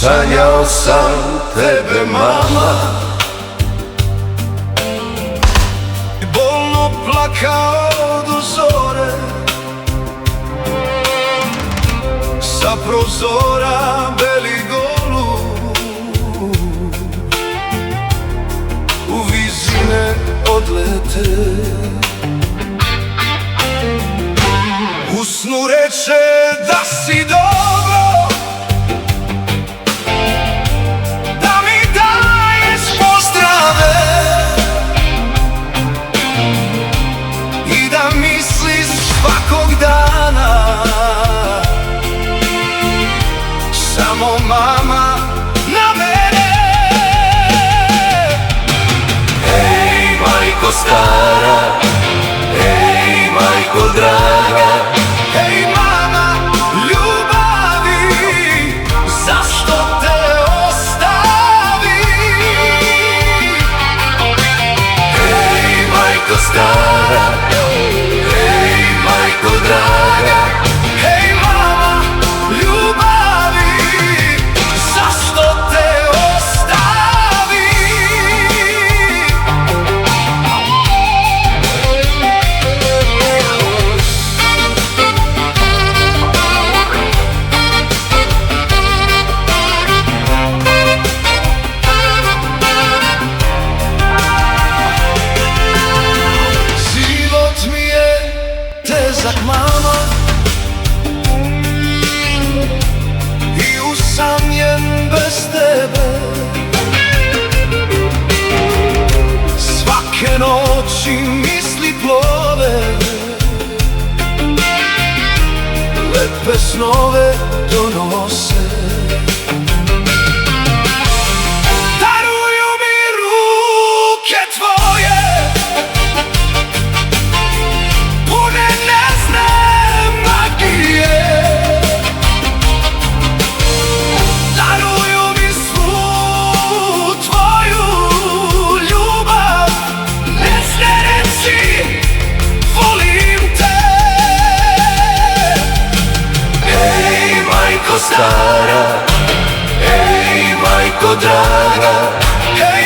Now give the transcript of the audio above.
Sanjao sam tebe, mama, i bolno plakao do zore. Sa prozora beli golub u vizine odlete. U snu reče da si dobro, da mi daješ pozdrave i da misliš svakog dana samo, mama, na mene. ej majko stara, ej majko draga, Hej mama, ljubavi, zašto te ostavi? ej majko stara, ej majko draga, Hej mama, ljubavi, zašto te ostavi? Život mi je težak, mama, i usamljen bez tebe. Svake noći misli plove, lepe snove donose. Daruju mi ruke tvoje, pune nezne magije. Daruju mi svu tvoju ljubav, nezne reči volim te. ej majko stara, ej majko draga, Hej